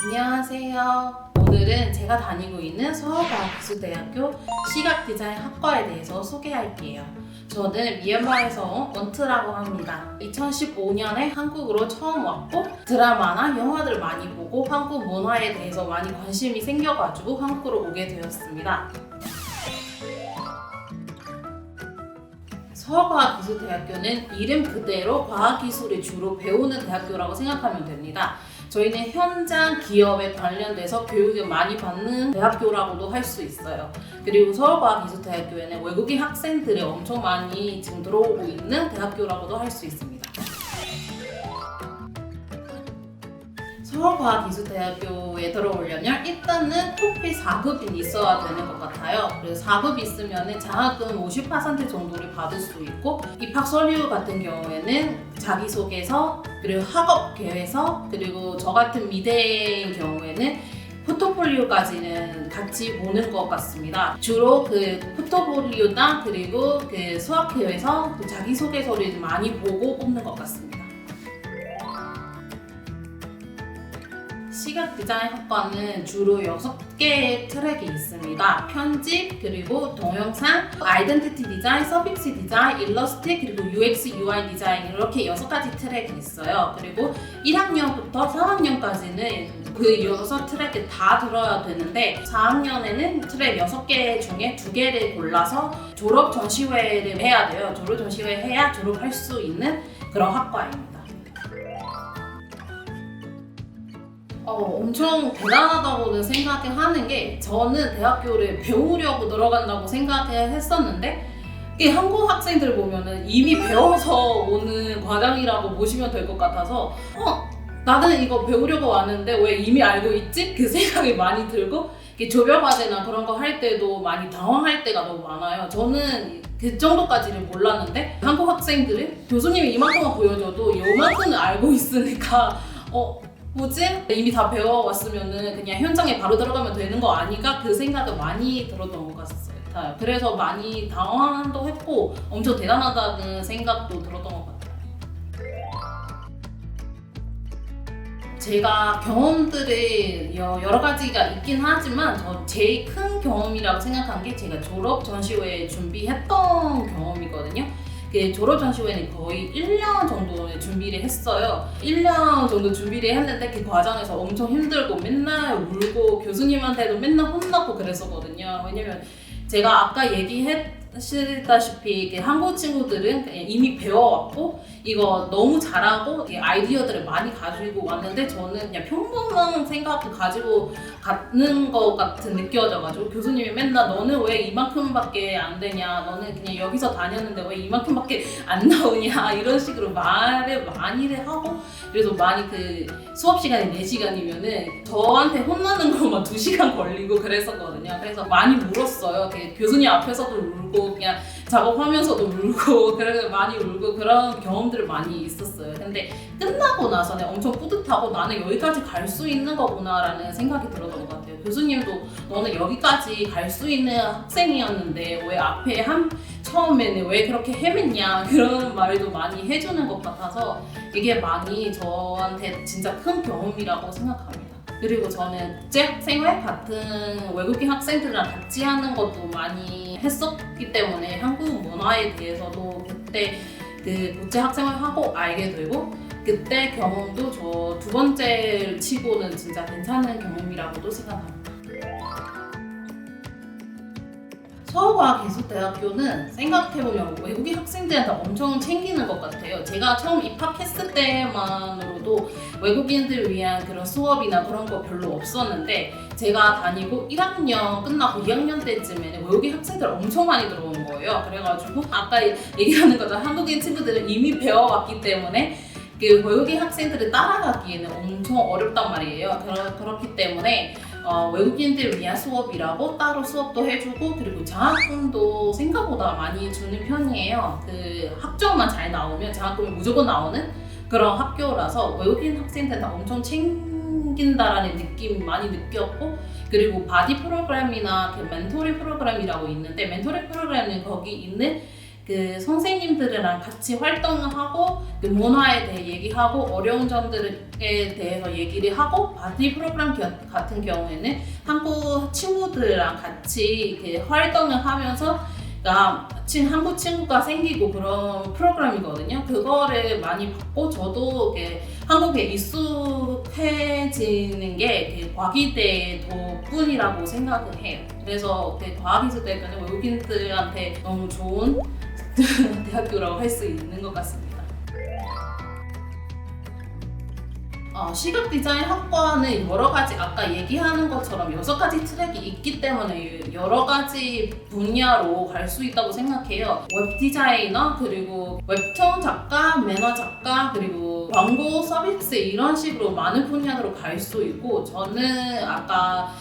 안녕하세요. 오늘은 제가 다니고 있는 서울과학기술대학교 시각디자인학과에 대해서 소개할게요. 저는 미얀마에서 온 원트라고 합니다. 2015년에 한국으로 처음 왔고 드라마나 영화들을 많이 보고 한국 문화에 대해서 많이 관심이 생겨가지고 한국으로 오게 되었습니다. 서울과학기술대학교는 이름 그대로 과학기술을 주로 배우는 대학교라고 생각하면 됩니다. 저희는 현장 기업에 관련돼서 교육을 많이 받는 대학교라고도 할 수 있어요. 그리고 서울과학기술대학교에는 외국인 학생들이 엄청 많이 지금 들어오고 있는 대학교라고도 할 수 있습니다. 서울과학기술대학교에 들어오려면 일단은 토픽 4급이 있어야 되는 것 같아요. 그래서 4급이 있으면 장학금 50% 정도를 받을 수 있고 입학 서류 같은 경우에는 자기소개서, 그리고 학업 계획서, 그리고 저 같은 미대인 경우에는 포트폴리오까지는 같이 보는 것 같습니다. 주로 그 포트폴리오나 그리고 그 수학회에서 그 자기소개서를 많이 보고 뽑는 것 같습니다. 시각디자인학과는 주로 6개의 트랙이 있습니다. 편집, 그리고 동영상, 아이덴티티 디자인, 서비스 디자인, 일러스트, 그리고 UX, UI 디자인 이렇게 6가지 트랙이 있어요. 그리고 1학년부터 4학년까지는 그 6트랙을 다 들어야 되는데 4학년에는 트랙 6개 중에 2개를 골라서 졸업 전시회를 해야 돼요. 졸업 전시회 해야 졸업할 수 있는 그런 학과입니다. 엄청 대단하다고는 생각을 하는 게 저는 대학교를 배우려고 들어간다고 생각을 했었는데 이게 한국 학생들 보면은 이미 배워서 오는 과정이라고 보시면 될 것 같아서 나는 이거 배우려고 왔는데 왜 이미 알고 있지? 그 생각이 많이 들고 조별 과제나 그런 거 할 때도 많이 당황할 때가 너무 많아요. 저는 그 정도까지는 몰랐는데 한국 학생들은 교수님이 이만큼만 보여줘도 이만큼은 알고 있으니까 뭐지? 이미 다 배워왔으면은 그냥 현장에 바로 들어가면 되는 거 아닌가? 그 생각을 많이 들었던 것 같아요. 그래서 많이 당황도 했고 엄청 대단하다는 생각도 들었던 것 같아요. 제가 경험들이 여러 가지가 있긴 하지만 제일 큰 경험이라고 생각한 게 제가 졸업 전시회 준비했던 경험이거든요. 졸업 전시회는 거의 1년 정도 준비를 했어요. 1년 정도 준비를 했는데 그 과정에서 엄청 힘들고 맨날 울고 교수님한테도 맨날 혼나고 그랬었거든요. 왜냐면 제가 아까 얘기했다시피 한국 친구들은 이미 배워왔고 이거 너무 잘하고 아이디어들을 많이 가지고 왔는데 저는 그냥 평범한 생각을 가지고 가는 것 같은 느껴져가지고 교수님이 맨날 너는 왜 이만큼밖에 안 되냐, 너는 그냥 여기서 다녔는데 왜 이만큼밖에 안 나오냐 이런 식으로 말을 많이를 하고 그래서 많이 그 수업 시간이 4시간이면은 저한테 혼나는 것만 2시간 걸리고 그랬었거든요. 그래서 많이 울었어요. 교수님 앞에서도 울고 그냥 작업하면서도 울고 그래서 많이 울고 그런 경험들이 많이 있었어요. 근데 끝나고 나서는 엄청 뿌듯하고 나는 여기까지 갈 수 있는 거구나 라는 생각이 들었던 것 같아요. 교수님도 너는 여기까지 갈 수 있는 학생이었는데 왜 앞에 처음에는 왜 그렇게 헤맸냐 그런 말도 많이 해주는 것 같아서 이게 많이 저한테 진짜 큰 경험이라고 생각합니다. 그리고 저는 국제학생회 같은 외국인 학생들이랑 같이 하는 것도 많이 했었기 때문에 한국 문화에 대해서도 그때 그 국제학생회 하고 알게 되고 그때 경험도 저 두 번째 치고는 진짜 괜찮은 경험이라고도 생각합니다. 서울과학기술대학교는 생각해보면 외국인 학생들한테 엄청 챙기는 것 같아요. 제가 처음 입학했을 때만으로도 외국인들을 위한 그런 수업이나 그런 거 별로 없었는데 제가 다니고 1학년 끝나고 2학년 때쯤에는 외국인 학생들 엄청 많이 들어오는 거예요. 그래가지고 아까 얘기하는 것처럼 한국인 친구들은 이미 배워왔기 때문에 그 외국인 학생들을 따라가기에는 엄청 어렵단 말이에요. 그렇기 때문에 외국인들을 위한 수업이라고 따로 수업도 해주고 그리고 장학금도 생각보다 많이 주는 편이에요. 그 학점만 잘 나오면 장학금이 무조건 나오는 그런 학교라서 외국인 학생들한테 엄청 챙긴다라는 느낌 많이 느꼈고 그리고 바디 프로그램이나 그 멘토링 프로그램이라고 있는데 멘토링 프로그램은 거기 있는 그 선생님들이랑 같이 활동을 하고 그 문화에 대해 얘기하고 어려운 점들에 대해서 얘기를 하고 바디 프로그램 같은 경우에는 한국 친구들이랑 같이 그 활동을 하면서 한국 친구가 생기고 그런 프로그램이거든요. 그거를 많이 받고 저도 한국에 익숙해지는 게 과기대 덕분이라고 생각을 해요. 그래서 과학기술대학교는 외국인들한테 너무 좋은 대학교라고 할 수 있는 것 같습니다. 시각 디자인 학과는 여러 가지 아까 얘기하는 것처럼 6가지 트랙이 있기 때문에 여러 가지 분야로 갈 수 있다고 생각해요. 웹 디자이너, 그리고 웹툰 작가, 매너 작가, 그리고 광고 서비스 이런 식으로 많은 분야로 갈 수 있고 저는 아까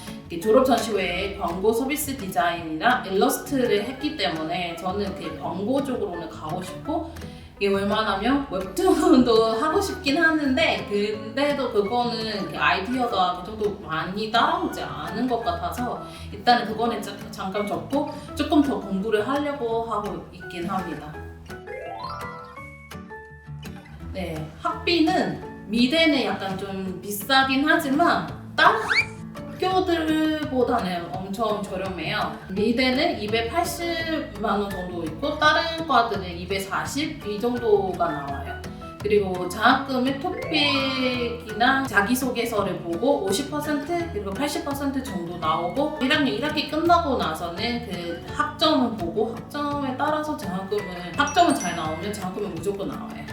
졸업 전시회에 광고 서비스 디자인이랑 일러스트를 했기 때문에 저는 광고 쪽으로는 가고 싶고 이게 웬만하면 웹툰도 하고 싶긴 하는데 근데도 그거는 아이디어가 그 정도 많이 따라오지 않은 것 같아서 일단은 그거는 잠깐 접고 조금 더 공부를 하려고 하고 있긴 합니다. 네, 학비는 미대는 약간 좀 비싸긴 하지만 다른 학교들보다는 엄청 저렴해요. 미대는 280만 원 정도 있고 다른 과들은 240 이 정도가 나와요. 그리고 장학금의 토픽이나 자기소개서를 보고 50% 그리고 80% 정도 나오고 1학년 1학기 끝나고 나서는 그 학점을 보고 학점에 따라서 학점은 잘 나오면 장학금은 무조건 나와요.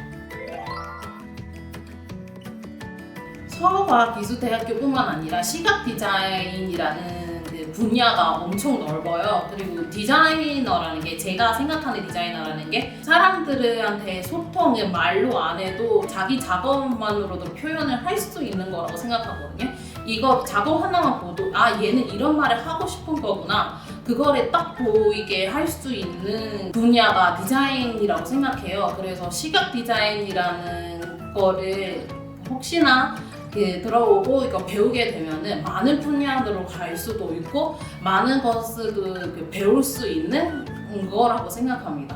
서울과학기술대학교뿐만 아니라 시각 디자인이라는 그 분야가 엄청 넓어요. 그리고 디자이너라는 게 제가 생각하는 디자이너라는 게 사람들한테 소통을 말로 안 해도 자기 작업만으로도 표현을 할 수 있는 거라고 생각하거든요. 이거 작업 하나만 보도 얘는 이런 말을 하고 싶은 거구나. 그거를 딱 보이게 할 수 있는 분야가 디자인이라고 생각해요. 그래서 시각 디자인이라는 거를 혹시나 들어오고 이거 배우게 되면은 많은 분야로 갈 수도 있고 많은 것을 배울 수 있는 거라고 생각합니다.